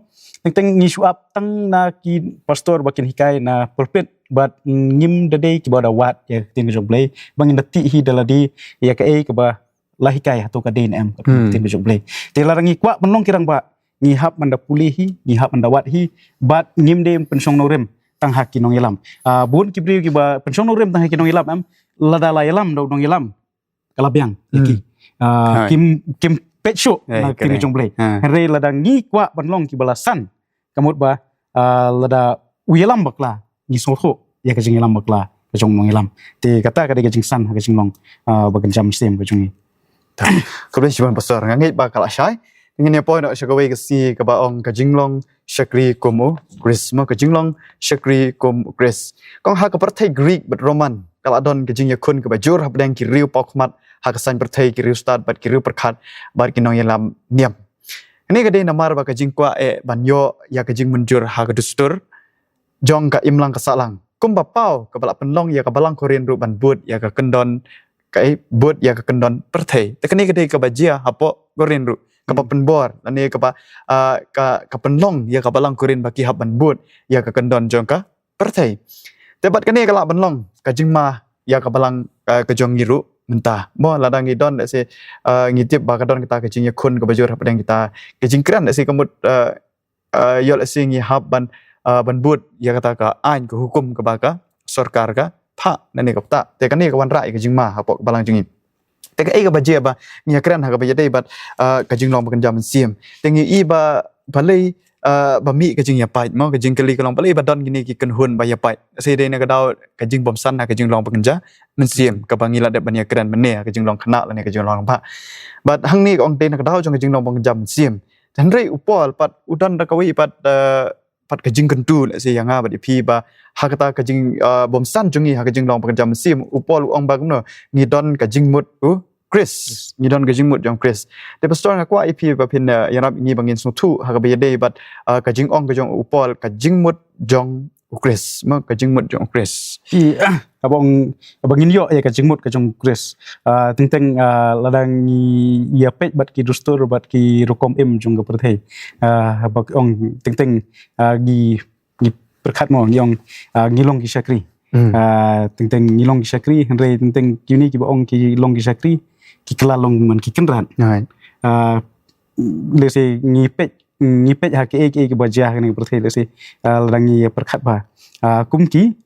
teng ngi suap tang na ki pastor bakin hikai na pulpit bat ngim dade ki bada wat ya tin kajung play bangin dati hi daladi ya ka e ka ba lahikai atau ka den am tin kajung play te larangi kwa menong kirang ba ngi hap manda pulih hi ngi hap manda wat hi bat ngim dem pensong norem tang hak ki nong ilam bun ki bri ki ba pensong norem tang hak ki nong ilam am lada la ilam do nong ilam kalabiang lagi kim pecho na kini jong blai re lada ngi kwa banlong ki balasan kamut ba lada uyelam bakla ngi soho ya ka jing ilam bakla ka jong nong ilam te kata ka de jing san ka jing long bagan jam sem ka jong ni kemudian cuman besar ngangi ba kala shai ngene po no shakawe ka si ka ba ong ka jinglong shakri komo krisma ka jinglong shakri kom kris kong ha ka partai greek but roman kala don ka jing yakun ka ba jur ha bdang ki riu pokmat ha ka san partai ki riu start bat ki riu perkhat bar ki nong yalam niam ini ka de namar ba ka jing kwa banyo ya ka jing munjur ha ka dustur jong ka imlang ka salang kum ba pau ka bala penlong ya ka balang korean ru ban bud ya ka kendon ka bud ya ka kendon partai te kani ka de ka ba jia hapo korean ru kapa penbor ane ka penlong ya ka balang korean baki hab ban bud ya ka kendon jong ka partai tebat kani ka la banlong ka jingma ya ka balang ka jong ngiru mentah mo ladang idon se ngitip ba ka don kita ka jing yakun ka bajur padang kita ka jingkran se kamut yol se ngi hab ban bud ya kata ka ain ka hukum ka ba ka sarkar ka pha nani ka ta te kani ka wan rai ka jingma hapo balang jingi te ka ba je ba nya kran ha ka ba dei bat ka jing long ba kan jam sim te ngi i ba balai ba mi ka jing ya pai mo ka jing kali ka long balai ba don gini ki kan hun ba ya pai se dei na ka dau ka jing bom san na ka jing long ba kan ja men sim ka ba ngi la de ba nya kran mene ka jing long khana la ne ka jing long ba bat hang ni ong te na ka dau jong ka jing long ba kan jam sim tan rei upol pat udan da ka wi pat pat ka jing kentu la se yang ba di pi ba ha kata ka jing bom san jungi ha ka jing long ba kan jam sim upol ong ba no ngi don ka jing mut Chris ni don ka jing mut jong Chris te pastor nga kwa ip ba pin yanap ngi bangin su thu ha ka be dei bat ka jing ong ka jong upol ka jing mut jong Chris ma ka jing mut jong Chris ki abang yo ya ka jing mut ka jong Chris teng ladang ya pet bat ki dustur bat ki rukom em jong ka perthai abak ong teng gi perkhat mo yong ngilong ki sakri teng ngilong ki sakri henre teng kini ki ba ong ki long ki sakri ki kelalong man ki kenran lese ngipet ha ki bajah ni perthai lese ladang ya perkhat ba kumki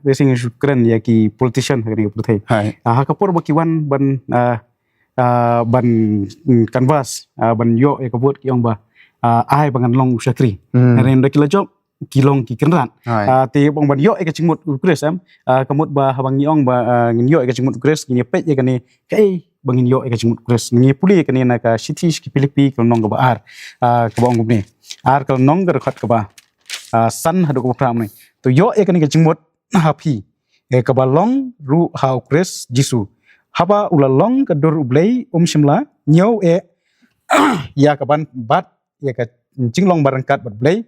lese syukran ya ki politician ni perthai ha kapor ba ki wan ban canvas ban yo ya kabut ki ong ba ai bangan long sakri ren da kila job kilong ki kenran te bong ban yo ka cingmut ukres am kamut ba habang niong ba ngin yo ka cingmut ukres ngin pet ya kani kai bangin yo ka cingmut ukres ngi puli kani na ka sitish ki pilipi ko nong ba ar ka bong gubni ar ka nong gar khat ka ba san hadu ko pram ni to yo kani ka cingmut hapi ka ba long ru ha ukres jisu haba ulalong ka dur ublei shimla nyo ya ka ban bat ya ka cinglong barangkat bat blei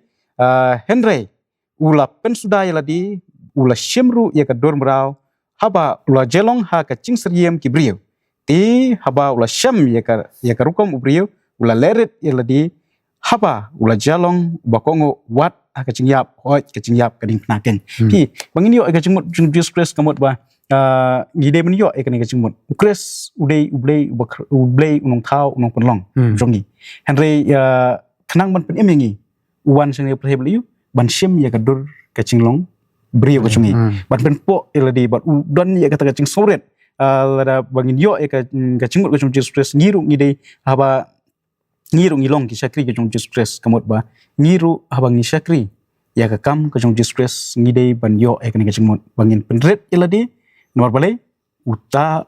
Henry ula pensudai ladi ula shimru ya ka dor mrau haba ula jelong ha ka cing seriem ki brio ti haba ula sham ya ka rukom brio ula leret ya ladi haba ula jalong bakongo wat ha ka cing yap hoj ka cing yap ka ding naken pi bangin yo ka cing Jesus Christ kamot ba ngide men yo ekane ka chingmut ukres ublei unong thau unong penlong jongi henry khnang ban pen emengi uwan sing ne preheb liu ban sim ya kadur ka chinglong brio ka chungi ban pen po eladi bat don ya kata ka ching soret lada bangin yo ka chingmut ka chung stress ngiru ngide haba ngiru ngilong ki sakri ka chung stress kamot ba ngiru haba ngi sakri ya ka kam ka chung stress ngide ban yo ekane ka chingmut bangin penret eladi nomor balai uta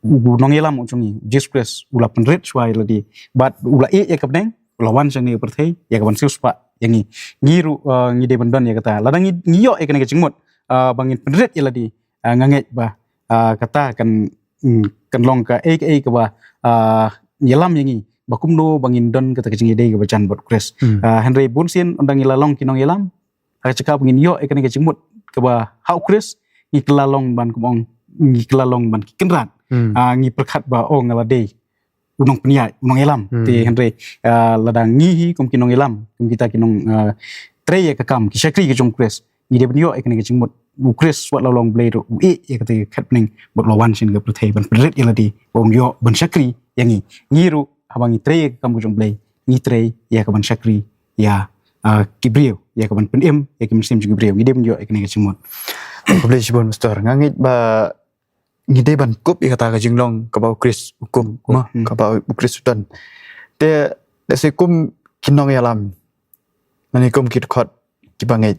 nong yelam ucungi Jesus ula penrit swai ladi bat ula ya kapneng ula wan sangi perthai ya kaban sius pa yangi ngiru ngide bandan ya kata ladang ngiyo ya kena kecingmut bangin penrit ya ladi nganget ba kata kan long ka ka ba yelam yangi bakumno bangin don kata kecing ide ka bacan bot kres Henry Bunsin undang ilalong kinong yelam cakap bangin yo ya kena kecingmut ka ba hau kres ngi kelalong ban kumong ngi kelalong ban kenrat ngi perkat ba ngalade unong peniai unong elam ti Henry ladang ngi kum kinong elam kum kita kinong tre ya kakam ki sakri ki jong kres ngi de benyo ekne ki jingmut u kres wat lalong bledo u ya kate khatning bot lawan sin ga prthai ban pret eladi bong yo ban sakri yangi ngiru abangi tre ya kakam jong ble ngi tre ya ka ban sakri ya kibrio ya ka ban penem ya ki mesim kibrio ngi de benyo ekne ki jingmut Publish bon Mister ngangit ba ngide ban kup ikata ka jinglong ka ba Chris hukum ma ka ba Chris sudan te se kum kinong yalam mani kum kit khot ki bangai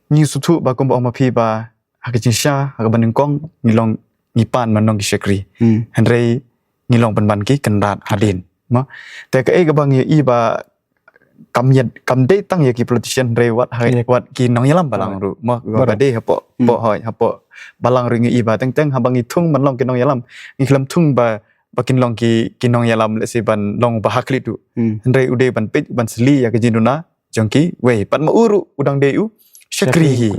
ni sutu ba kum ba ma phi ba ha ka jin sha ha ka ban kong ngilong ngi pan man nong ki sekri Henry ngilong ban ki kandat hadin ma te ka e ka bang i ba kam de tang ya ki politician rewat wat ki nong yalam balang ru ma ba de hapo hapo balang ringi iba teng habang itung man long ki nong yalam nglam tung ba bakin long ki nong yalam le se ban long ba hakli tu ndre ude ban pit ban sli ya ki jinuna jongki we pat ma uru udang de u shakri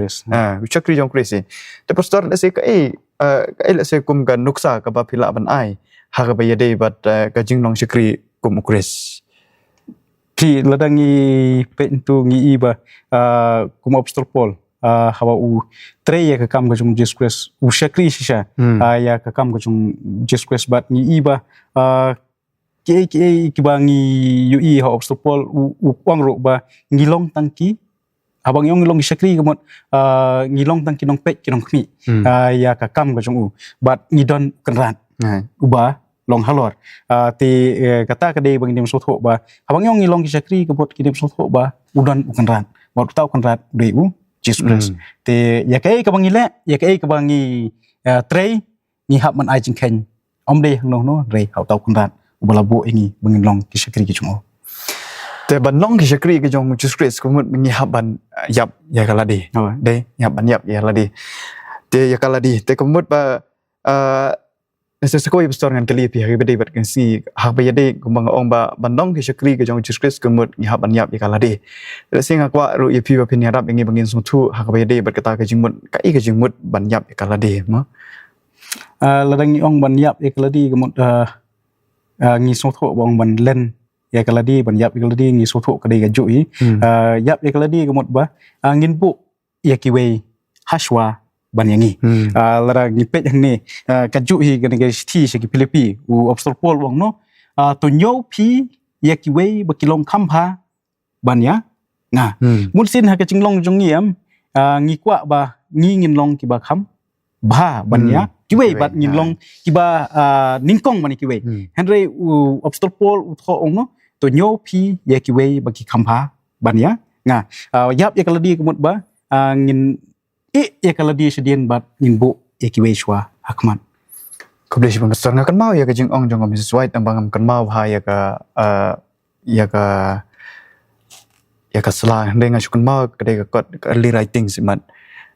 shakri jong krisi te pastor le se ka le se kum ka nuksa ka ba phila ban ai ha ka ba ya de bat ka jinglong shakri kum kris ki ladangi pentu ngi iba kuma obstropol hawa u tre ya ka kam ka jung Jesus u shakri shisha ya ka kam ka jung Jesus bat ngi iba ki bangi yu i ha obstropol u kwang ro ba ngilong tangki abang yong ngilong shakri kamot ngilong tangki nong pet ki nong khmi ya ka kam ka jung u bat ngidon kenrat uba long halor ti kata kade bang dim sotho ba abang yong ngilong ki sakri kebot ki dim sotho ba udan ukan rat ba tau kan rat de u Jesus ti ya kai ka bang ile ya kai ka bang tre ni hab man ai jing khen om de no no re hau tau kan rat ubala bo ingi bang long ki sakri ki chung te ban long ki sakri ki jong Jesus Christ ko mut ni hab ban yap ya kala de yap ban yap ya kala de te ya kala de te ko mut ba Sesuai besar dengan kali pihak beda bat kensi hak bayade kumbang ong ba bandong ki sakri ke jong Jesus Christ kemut ni hak banyap ya kala de sing akwa ru ye pi ba pin harap ingi bangin sutu hak bayade bat kata ke jingmut kai ke jingmut banyap ya kala de ma ladang ni ong banyap ya kala de kemut ngi sutu bong ban len ya kala de banyap ya kala de ngi sutu ka de ga jui yap ya kala de kemut ba ngin bu ya kiwe hashwa ban yangi lara ngipet yang ni kaju hi gani ga thi segi Filipi u obstropol wong no to nyo pi yakiwe bakilong khampa ban ya nga mun sin ha ka chinglong jong yam ngi kwa ba ngi ngin long ki ba kham ba ban ya kiwe bat ngin long ki ba ningkong ban kiwe Henry u obstropol u tho ong no to nyo pi yakiwe baki khampa ban ya nga yap ya kaladi kemut ba ngin ya kalau dia sedian bat nimbu ya kiwe shwa hakman Kublish bang besar ngakan mau ya ke jing ong jong Mrs White ambang kan mau ha ya ka sela dengan syukun mau kedai ka early writing simat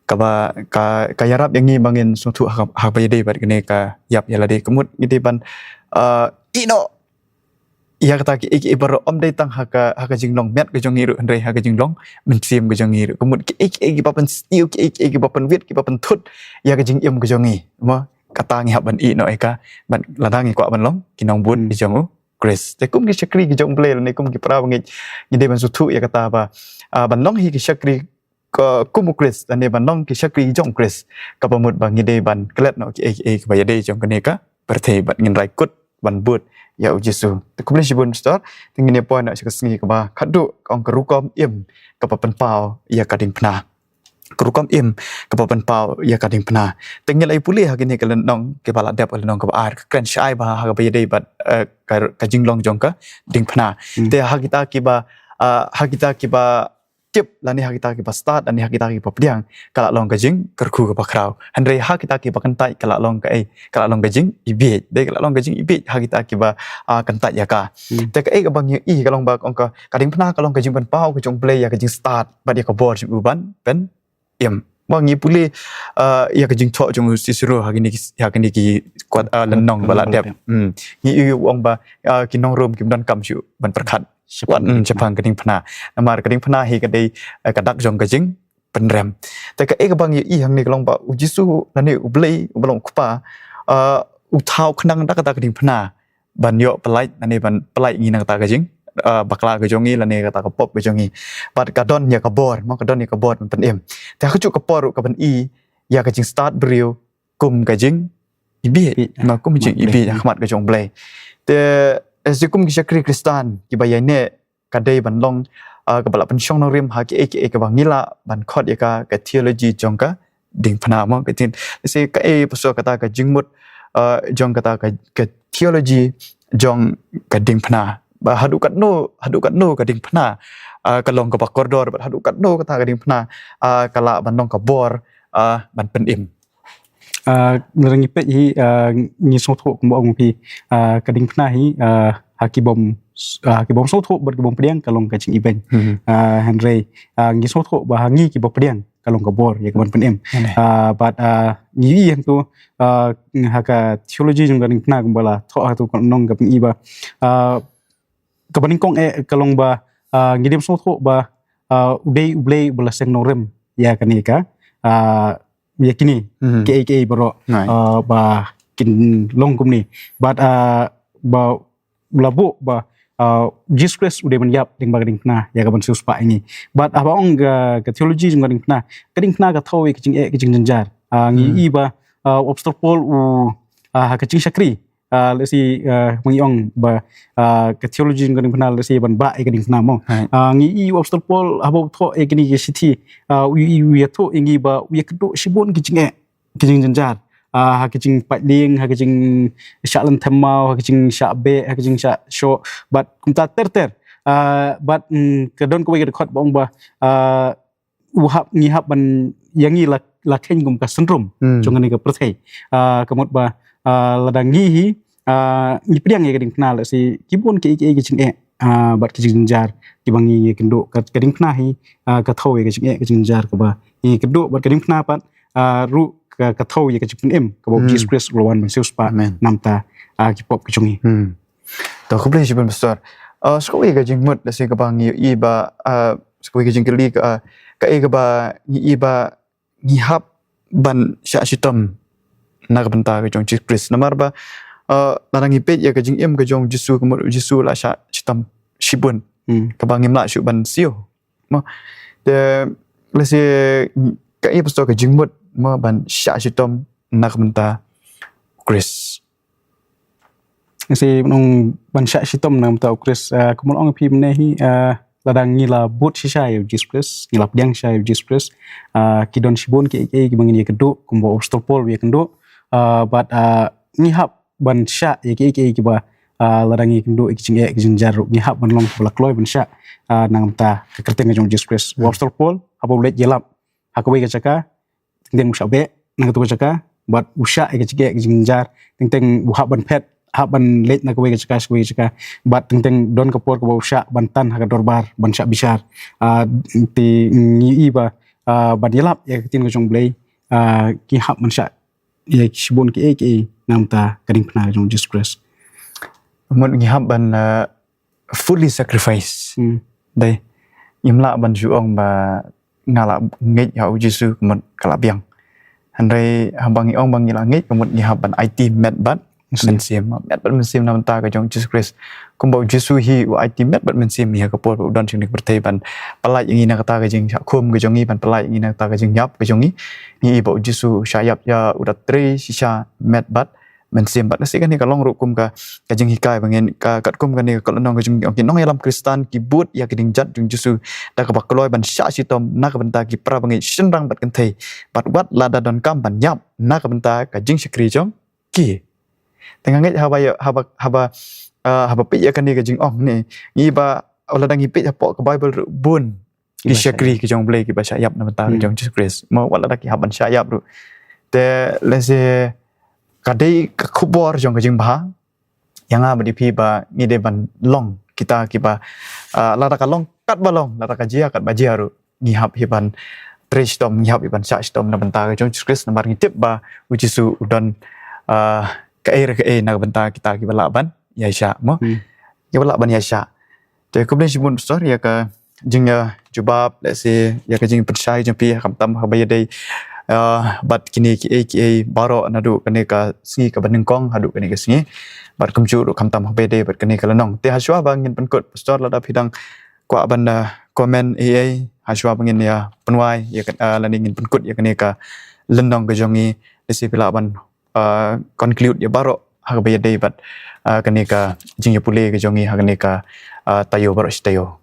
ka ba ka yarap yang ni bangin suatu hak ba yade bat kene ka yap ya lade kemut ngide ban ino ya kata ki ibar om dai tang haka jinglong met ke jongiru ndai haka jinglong mensim ke jongiru kemut ki papan stiu ki papan wit ki papan thut ya ke jing im ke jongi ma kata ngi haban i no eka ban ladangi kwa ban long kinong bun di jongu Chris te kum ki sakri ki jong ble ne kum ki pra ngi ngide ban sutu ya kata ba ban long hi ki sakri kum Ukris dan ban nong ki syakri jong Ukris ka pamut bang ide ban kelet no ki ke ba yade jong kene ka berthe ban ngin rai kut ban but ya ujisu kemudian sibun star tingin point nak sekesngi ka ba khadu ong kerukom im ka papan pau ya kading pna kerukom im ka papan pau ya kading pna tinggal ai pulih hagini ka nong ke bala dep nong ka ar kren shai ba ha ba yade ban ka jinglong jong ka ding pna te ha kita ki ba tip lani ha kita ki ba start lani ha kita ki ba pdiang kala long gajing kerku ka ba krau handre ha kita ki ba kantai kala long ka kala long gajing ibe de kala long gajing ibe ha kita ki ba kantai ya ka te ka ka bang i ka long ba ong ka kading pna ka long gajing ban pau ka jong play ya gajing start ba dia ka board uban pen im bang i puli ya gajing tho jong sisiro ha gini ki kwat lenong bala dep ni ong ba ki nong rom ki dan kam shu ban perkhat Jepang kading pna namar kading pna hi kadai kadak jong gajing penrem te ka bang i hang ni kalong ba ujisu nani ublei ublong kupa thau khnang dak ta kading pna ban yo pelai nani ban pelai ngi nang ta gajing bakla gajong i lani kata ka pop gajong i pat kadon ya ka bor ma kadon ya ka bor pen em te ka chu ka por ka ban i ya gajing start brio kum gajing ibi ma kum gajing ibi khmat gajong blei te Esikum kisah Kristan kibayai ne kadai ban long kepala pensiong nong rim haki ke bangila ban khot ya ka theology jongka ding phana mo ka tin se ka pasal kata ka jingmut jong kata ka theology jong ka ding phana ba hadu kat no ka ding phana ka long ka koridor ba hadu kat no kata ka ding phana kala ban long ka bor ban pen im Ngerangi pet hi ngi sotho kumba ong pi kading pna hi hakibom sotho ber kibom pediang kalong kacing event Henry ngi sotho bahangi kibom pediang kalong kabor ya kaban penem but ngi yang tu haka theology jung kading pna kumbala tho tu nong kaping iba kabaning kong kalong ba ngidem sotho ba ublei belaseng norem ya kanika yakini ke baro ba kin long kumni but ba labu ba Jesus Christ udah menjawab ding bagading pna ya kaban sus pa ini but abang ke theology jung kading pna ka thawi kicing janjar ngi ba obstacle kicing syakri lesi mengiong ba ke theology jung kading pna lesi ban ba kading pna mo ngi obstacle abo tho kini ke city wi tho ngi ba wi kedo sibon kicing janjar kicing patling kicing syalan temau kicing syabe kicing syak but kumta ter but kedon ko ke khot bong ba uhap ngihap ban yangi lakhen gum ka sentrum jongan ni ke perthai kamut ba ladang ngi ngi pediang ye kading kenal si kibon ke kicing bat kicing jar kibangi kendo kading kena hi ka thau ye kicing jar ka ba i kedo bat kading kena pat ru ka thau ye kicing em ka bob Jesus Christ lawan Yesus pa namta kipop kicungi to ko boleh sibun besar sko ye kicing mut da se ka bang i ba sko ye kicing keli ka ba i ba ngihap ban syak sitam na ka benta ka jong Jesus Christ namar ba larang ipet ya kajing em kajong Jesu kemur Jesu la sya sitam shibun kabangim la syu ban sio ma de lese ka i pastor kajing mut ma ban sya sitam nak benta Chris si nong ban syak sitam nam ta Chris kemur ong pi menehi ladang ngila but sisai Jesus Christ ngila pediang sisai Jesus Christ kidon shibun ke bangin ye kedo kumbo obstacle ye kendo but ngihap ban syak ye ba ladangi kendo kicing jaru ngihap ban long blakloi ban syak nang ta kekerteng jong Jesus Christ wobster pol apa boleh jelap hakwe ke caka teng musabe nang tu caka bat usya kicing jar teng buhap ban pet hab ban let na kwe ke caka bat teng don kapor ko usya ban tan ha dorbar ban syak bisar ti ngi ba ban jelap ya ketin jong blai ki hab ban syak ya sibun ke nam ta kading pna jong Jesus Christ mun ngihap ban fully sacrifice dai imla ban juong ba ngala ngej ya Jesus mun kala biang handai habang ong bang ngila ngej mun ngihap ban IT met bat men sim met bat men sim na benta ka jong Jesus Christ kum bau Jesus hi u IT met bat men sim ya ka por udon jing nik bertei ban palai yang ina kata ka jing khum ka jong i ban palai yang ina kata ka jing yap ka jong i ni bau Jesus syayap ya udat tri sisa met bat men sim bat nasi kan ni ka long ru kum ka jing hikai bangen ka kat kum kan ni ka nong ka jong ki nong yalam Kristan ki but ya ki ding jat jong Jesus da ka bak loi ban sya si tom na ka benta ki pra bangen shenrang bat kan thei bat wat la da don kam ban yap na ka benta ka jing sikri jong ki tengah ngai haba pi ya kan ni ka jing ong ni ni ba ola dang pi po ka Bible bun ki syakri ki jong blai ki ba syayap na benta ka jong Jesus Christ mo wala da ki haban syayap ru te lese kadai ka khubor jong ka jing ba yang a badi pi ba ni de ban long kita ki ba la ka long kat ba long la ka jia kat ba jia ru ni hab hi ban trish tom ni hab hi ban sya tom na benta ka jong Jesus Christ na mar ngi tip ba which is udon ka na benta kita ki bala ban ya sya mo ki bala ban ya sya te ko blen sibun story ya ka jing ya jubab let's say ya ka jing percaya jing pi kam tam ha ba dei bat kini ki baro nadu kene ka singi ka baneng kong hadu kene ka singi bat kumju ru kam tam ha ba dei bat kene ka lanong te haswa bangin penkut pastor lada pidang kwa ban komen haswa bangin ya penwai ya landingin penkut ya kene ka lenong ka jongi desi pila ban conclude ya baro ha ba dei bat kene ka jing ya pule ka jongi ha kene ka tayo baro stayo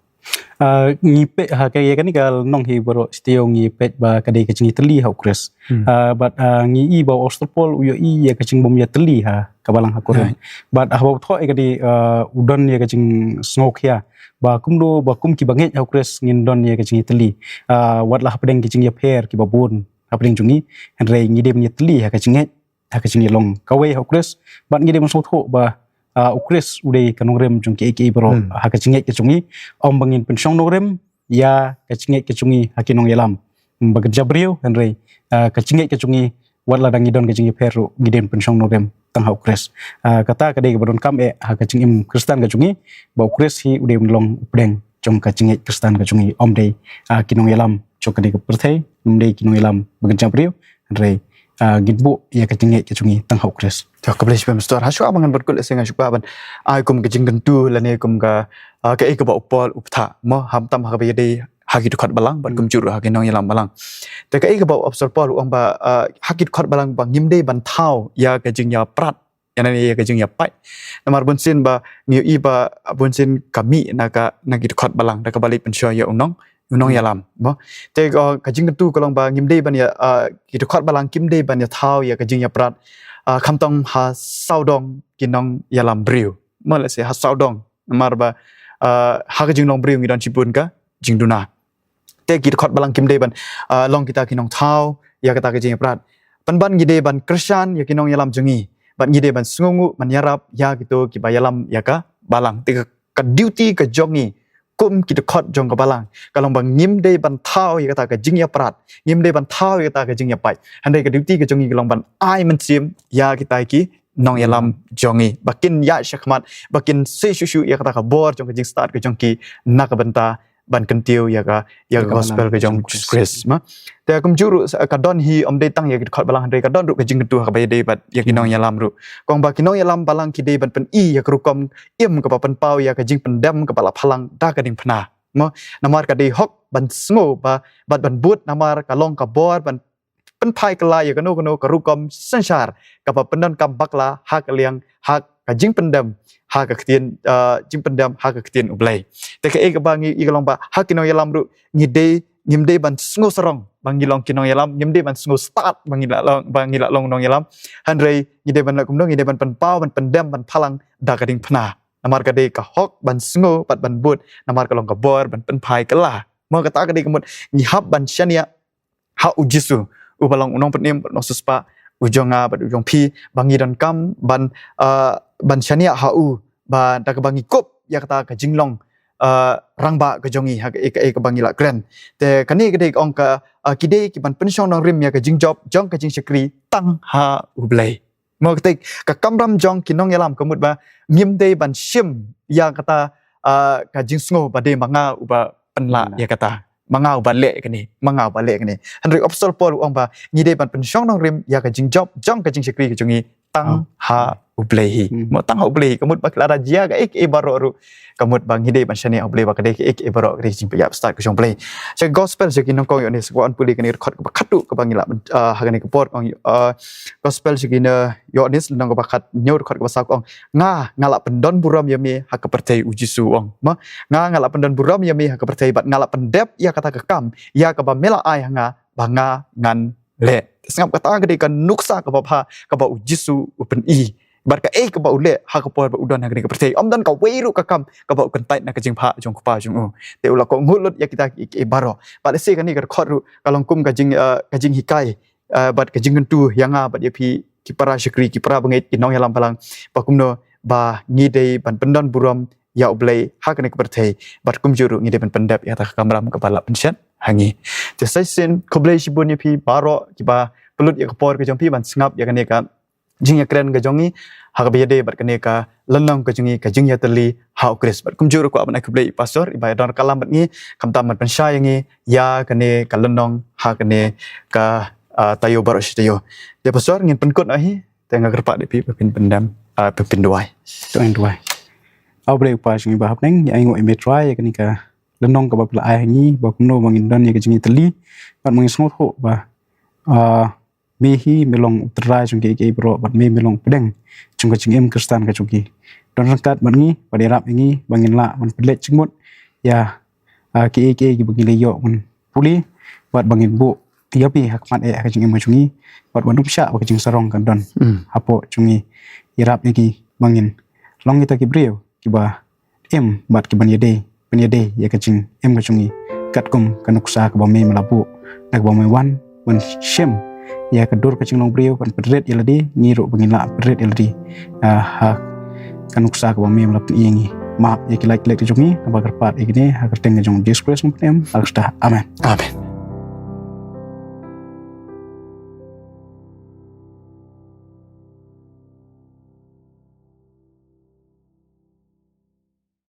ngipet ha kaya kan kal nong hi boro stio ngipet ba kadai kacing teli ha ukres but ngi I ba ostopol uyo I ya kacing bom ya teli ha kabalang ha koren but ha ba tho e kadai udon ya kacing snok ya ba kumdo ba kum ki banget ha ukres ngin don ya kacing teli wat lah pedeng kacing ya per ki babun ha pedeng jungi andre ngi dem ya teli ha kacing long kawe ha ukres but ngi dem so tho ba ukres udai kanogrem jung ki bro ha ka chinget ke chungi om bangin pensiong nogrem ya ka chinget ke chungi hakinong yalam bagat jabriu henry ka chinget ke chungi wala dangi don ke chingi peru giden pensiong nogrem tang ha ukres kata ka dei baron kam ha ka chingim kristan ka chungi ba ukres hi udai long updeng jong ka chinget kristan ka chungi om dei kinong yalam chok ka dei ka perthai dei kinong yalam bagat jabriu henry gitbu ya ka chinget ke chungi tang ha ukres ta ka bless bem store haswa bangan berkul senga syukba ban ai kum ke jing tentu lane kum ka ka ba upol uptha mo ham tam ha ba dei hakit khat balang ban kum juru hakin nong yalam balang te ka ba obser pol ong ba hakit khat balang ba ngim dei ban thau ya ka jing ya prat yana ya ka jing ya pai namar bunsin ba ngiu I ba bunsin kami na git khat balang da ka balik pensyo ya unong yalam mo te ka jing tentu kolong ba ngim dei ban ya git khat balang kim dei ban ya thau ya ka jing ya prat kam tong ha saudong kinong yalam briu mo le se ha saudong namar ba ha ka jing long briu ngi don chipun ka jing duna te git khot balang kim de ban long kita kinong thau ya kata ka jing prat ban gide ban krisyan ya kinong yalam jungi ban gide ban sungu man yarap ya gitu ki ba yalam ya ka balang te ka duty ka jongi kum kita khot jong ka balang kalong bang ngim de ban thau ya kata ka jing ya prat ngim de ban thau ya kata ka jing ya pai handai ka duty ka jongi kalong ban ai man sim ya kita ki nong yalam jongi bakin ya syakmat bakin se shushu ya kata ka bor jong ka jing start ka jong ki nak benta ban kentiu ya ka gospel ka jong Christ ma te kum juru ka don hi om de tang ya khot balang handai ka don ru ka jing tu ka ba de bat ya ki nong yalam ru kong ba ki nong yalam balang ki de ban pen I ya ka rukom im ka pa pen pau ya ka jing pendam ka bala phalang da ka ding phna mo namar ka de hok ban smo ba bat ban but namar ka long ka bor ban pen phai ka la ya ka no ka rukom sansar ka pa pendon kam bakla hak liang hak ka jing pendam ha ka ktien jing pendam ha ka ktien ublai te ka ka bangi I ka long ba ha kinong yalam ru ngim de ban sngo sarong bangi long kinong yalam ngim de ban sngo start bangi la long nong yalam handrei ngide ban kum nong ngide ban pen pau ban pendam ban phalang da ka ding phna namar ka de ka hok ban sngo pat ban but namar ka long ka bor ban pen phai ka la mo ka ta ka de ka mut ngi hab ban shania ha ujisu ubalong unong penim no suspa ujonga bat ujong pi bangi dan kam ban shania hau ba da ka bangi kop ya kata ka jinglong rangba ka jongi ha ka bangi la grand te kani ka de ong ka kide ki ban pensiong nong rim ya ka jingjob jong ka jing sekri tang ha ublai mo ka ka kamram jong kinong yalam kamut ba ngim de ban shim ya kata ka jing sngo ba de manga uba penla ya kata mangau balik kani Henry Obstol Paul ong ba ngide ban pensiong nong rim ya ka jingjob jong ka jing sekri ka jongi tang ha ublehi mo tang ublehi kamut bakla rajia ka ek baro ru kamut bang hide ban shani uble bakade ek baro ri jing pya start ko jong play so gospel je kinong ko yoni swan puli kani record ka khatu ka bangila hagani ka por kong gospel je kina yonis nang ka khat nyor record ka sa kong ngala pendon buram yami hak ka percaya ujisu ong ma ngala pendon buram yami hak ka percaya bat ngala pendep ya kata ka kam ya ka ba mela ai hanga banga ngan le sangap kata ka de kan nuksa ka ba ka ba ujisu upen i barka ka ba ule ha ka por ba udon ha ka percaya om dan ka weiru ka kam ka ba kan tait na ka jing pha jong pa jong te ula ko ngulut ya kita baro pada se kan ni ka khot ru kalong kum ka jing hikai bat ka jing tu yang bat ya pi kipara syukri kipara bangit kinong yalam palang pa kumno ba ngidei ban pendon buram ya ublei ha ka ni ka percaya bat kum juru ngidei ban pendap ya ta kamram ka pala pensian hangi te sai sen koblei shibun ya pi baro kiba pelut ya ka por ka jong pi ban sngap ya kan ni ka jing ya keren ka jongi hak biyade bat kene ka lenong ka jongi ka jing ya teli ha ukris bat kum juru ko abna ka blei pastor ibai don kalam bat ni kam tam bat pensya yangi ya kene ka lenong ha kene ka tayo baro shtayo de pastor ngin penkut ahi tengah kerpak de pi pepin pendam pepin duai to en duai au blei pa jing ba hap neng ya ngo ime try ya kani ka lenong ka ba pla ai ni ba kumno mangin dan ya ka jing teli bat mangin snot ho ba mehi melong utrai chung ke bro bat me melong pedeng chung ka chingem kristan ka chuki don rangkat ban ngi pada rap ngi bangin la man pelet chingmut ya ke bangin leyo man puli bat bangin bu tiapi hak mat ka chingem chungi bat bandum sya ba ching sarong kan don hapo chungi irap ngi bangin long kita ki brio ki ba bat ki ban yede ya ka ching ka chungi kat kum kanuksa ka ba me melabu nak ba me wan shem ya kedur kacing long brio kan pedret iladi ngiru bengila pedret iladi ha kanuksa ka bami melap ingi maaf ya kilak kilak jungi apa kerpat igini ha kerteng jong disgrace mem alsta amen